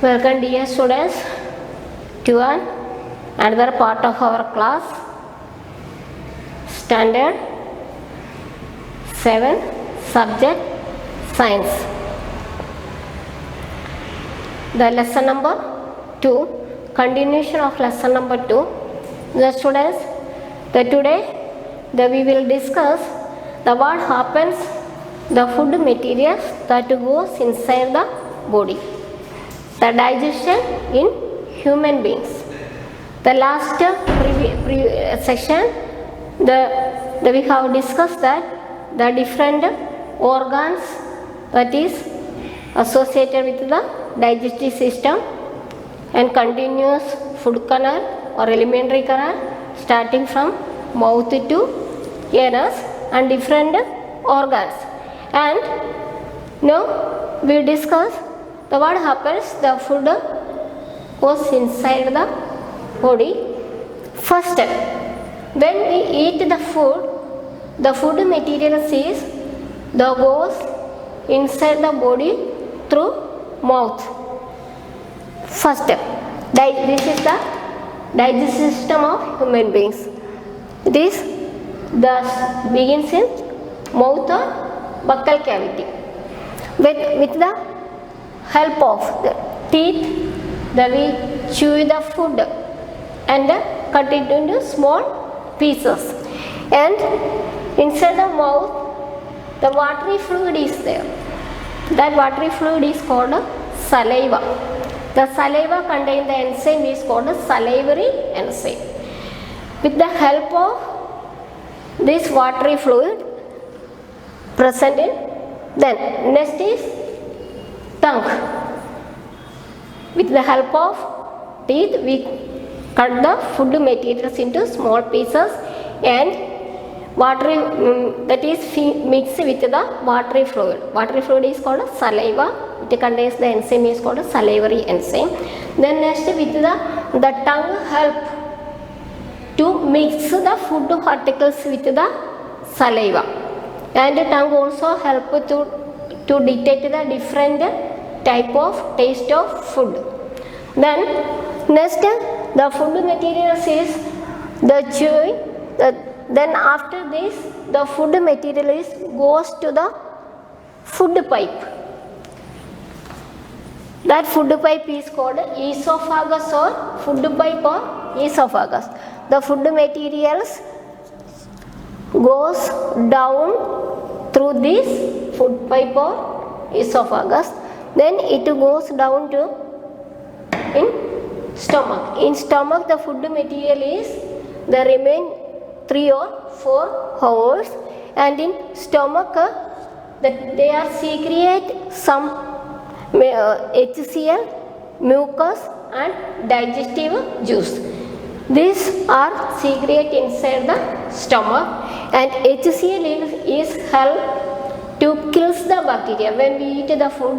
Welcome dear students to another part of our class, Standard 7, Subject Science. The lesson number 2, continuation of lesson number 2. The students, today we will discuss what happens, the food materials that goes inside the body. The digestion in human beings. The last section, we have discussed that the different organs that is associated with the digestive system and continuous food canal or alimentary canal starting from mouth to anus and different organs. And now we discuss what happens, the food goes inside the body. First, when we eat the food materials goes inside the body through mouth. First, this is the digestive system of human beings. This thus begins in mouth or buccal cavity. With the help of the teeth, we chew the food and cut it into small pieces. And inside the mouth, the watery fluid is there. That watery fluid is called saliva. The saliva contains the enzyme is called salivary enzyme. With the help of this watery fluid present in, then next is tongue. With the help of teeth, we cut the food materials into small pieces and watery that is mixed with the watery fluid. Watery fluid is called saliva. It contains the enzyme is called salivary enzyme. Then next with the tongue help to mix the food particles with the saliva, and the tongue also help to detect the different type of taste of food. Then next the food materials is the chewing. Then after this the food material goes to the food pipe. That food pipe is called esophagus or food pipe or esophagus. The food materials goes down through this food pipe or esophagus. Then it goes down to in stomach. In stomach the food material they remain 3 or 4 hours, and in stomach they are secrete some HCl, mucus and digestive juice. These are secrete inside the stomach, and HCl is help to kills the bacteria. When we eat the food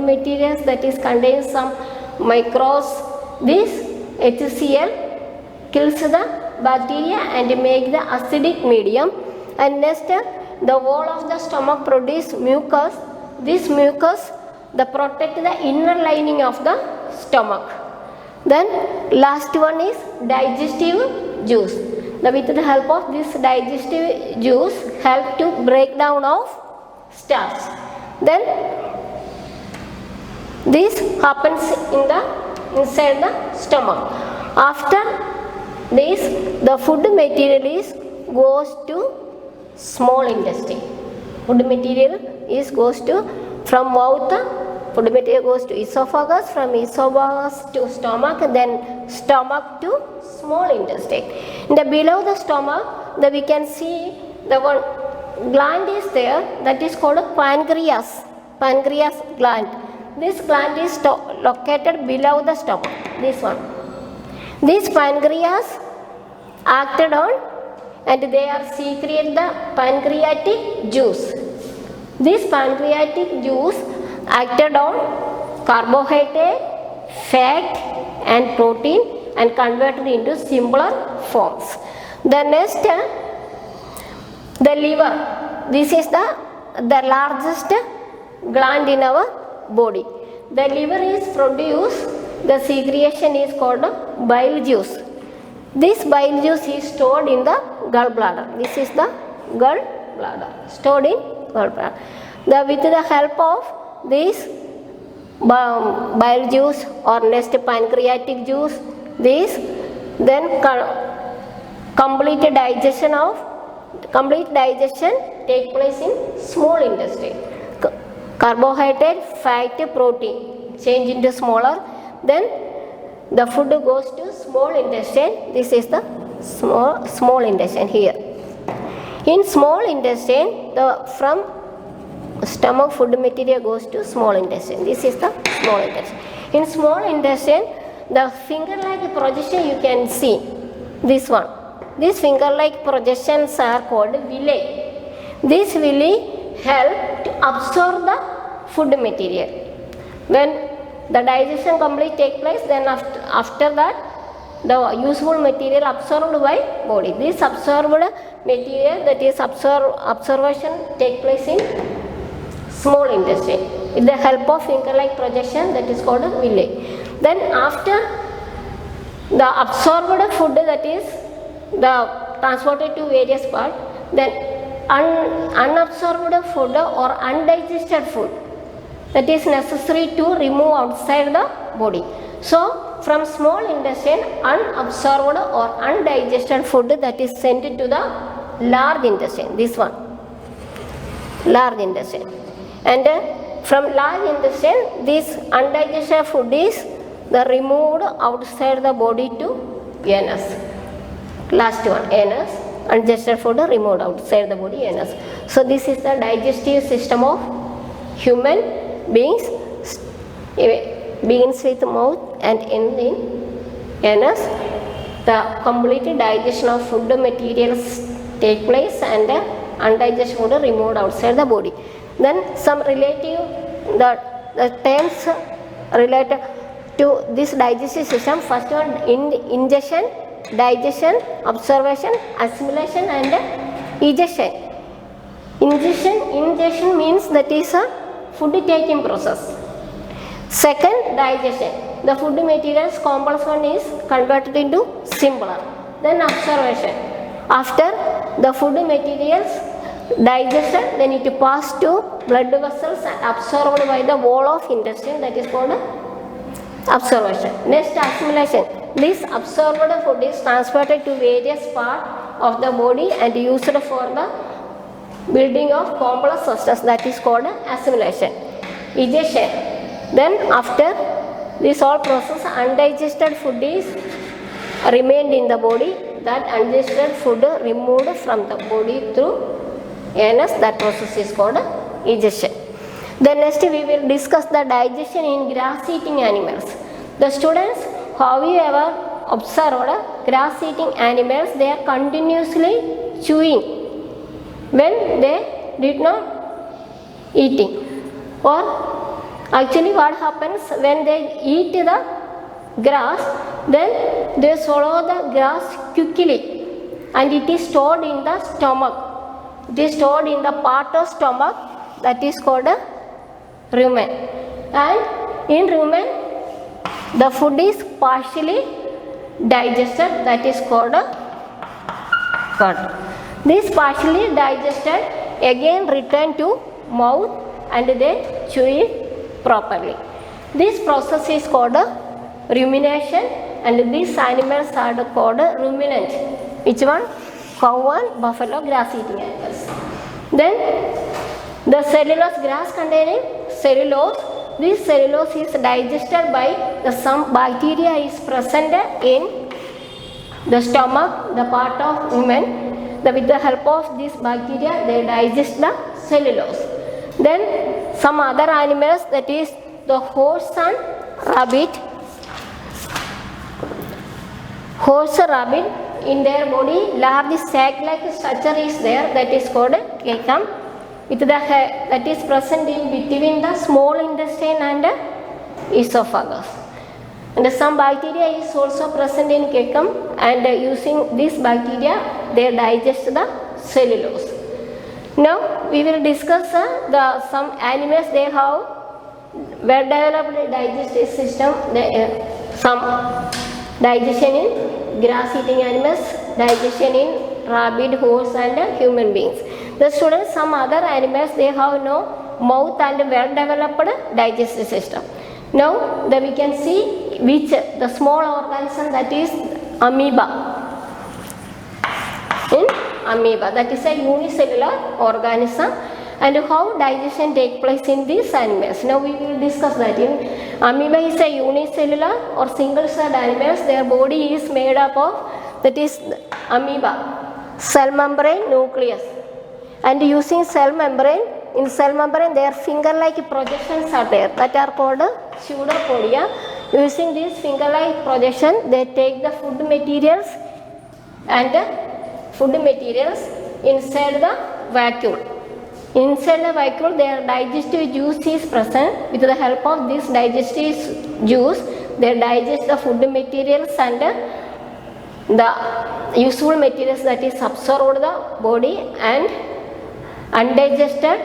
materials that is contains some microbes, this HCl kills the bacteria and make the acidic medium. And next the wall of the stomach produce mucus. This mucus protect the inner lining of the stomach. Then last one is digestive juice. With the help of this digestive juice help to break down of starch. Then this happens inside the stomach. After this the food material goes to small intestine. Food material goes to from mouth, food material goes to esophagus, from esophagus to stomach, then stomach to small intestine. Below the stomach we can see the one gland is there, that is called pancreas gland. This gland is located below the stomach, this one. This pancreas acted on and they are secrete the pancreatic juice. This pancreatic juice acted on carbohydrate, fat and protein and converted into simpler forms. The next The liver, this is the largest gland in our body. The liver is produce, the secretion is called bile juice. This bile juice is stored in the gallbladder. This is the gallbladder, stored in gallbladder. With the help of this bile juice or next pancreatic juice, this then complete digestion take place in small intestine. Carbohydrate, fat, protein change into smaller, then the food goes to small intestine. This is the small intestine here. In small intestine, from stomach food material goes to small intestine. This is the small intestine. In small intestine, the finger-like projection you can see. This one. These finger-like projections are called villi. This villi help to absorb the food material. When the digestion complete take place, then after that the useful material absorbed by body. This absorbed material, that is absorption take place in small intestine with the help of finger-like projection, that is called villi. Then after the absorbed food, that is the transported to various parts, then unabsorbed food or undigested food, that is necessary to remove outside the body. So from small intestine, unabsorbed or undigested food that is sent to the large intestine. This one, large intestine. And from large intestine, this undigested food is removed outside the body to anus. Last one, anus. Undigested food removed outside the body, anus. So this is the digestive system of human beings. Begins with mouth and ends in anus. The complete digestion of food materials take place and undigested food removed outside the body. Then some relative the terms related to this digestive system. First one, ingestion, digestion, absorption, assimilation and egestion. Ingestion means that is a food taking process. Second, digestion. The food materials complex one is converted into simpler. Then absorption. After the food materials digested, then it pass to blood vessels and absorbed by the wall of intestine, that is called absorption. Next, assimilation. This absorbed food is transported to various parts of the body and used for the building of complex substance, that is called assimilation. Egestion. Then after this all process, undigested food is remained in the body. That undigested food removed from the body through anus. That process is called egestion. Then next we will discuss the digestion in grass-eating animals. The students, have you ever observed grass-eating animals? They are continuously chewing when they did not eating. Or actually what happens when they eat the grass, then they swallow the grass quickly and it is stored in the stomach. It is stored in the part of stomach that is called a rumen. And in rumen, the food is partially digested, that is called a gut. This partially digested again return to mouth and they chew it properly. This process is called a rumination and these animals are called ruminant. Which one? Cow and buffalo, grass-eating animals. Then the cellulose, grass containing cellulose. This cellulose is digested by some bacteria is present in the stomach, the part of women. With the help of this bacteria, they digest the cellulose. Then some other animals, that is the horse and rabbit. Horse and rabbit, in their body large sac-like structure is there, that is called cecum. With the that is present in between the small intestine and esophagus. And some bacteria is also present in cecum, and using this bacteria they digest the cellulose. Now we will discuss some animals. They have well developed digestive system. Some digestion in grass eating animals, digestion in rabbit, horse and human beings. The students, some other animals, they have no mouth and well developed digestive system. Now we can see which the small organism, that is amoeba. In amoeba, that is a unicellular organism, and how digestion take place in these animals. Now we will discuss that. In amoeba is a unicellular or single celled animals. Their body is made up of, that is amoeba, cell membrane, nucleus, and using cell membrane, in cell membrane their finger like projections are there that are called pseudopodia. Using these finger like projection, they take the food materials inside the vacuole. Inside the vacuole, their digestive juice is present. With the help of this digestive juice, they digest the food materials and the useful materials that is absorbed the body, and undigested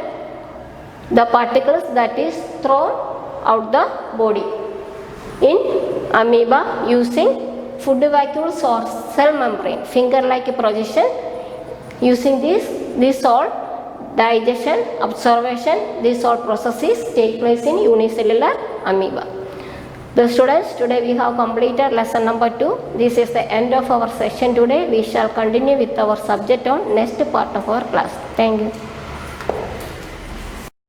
the particles that is thrown out the body. In amoeba, using food vacuoles or cell membrane, finger like projection, using these all digestion, absorption, these all processes take place in unicellular amoeba. The students, today we have completed lesson number 2. This is the end of our session today. We shall continue with our subject on next part of our class. Thank you.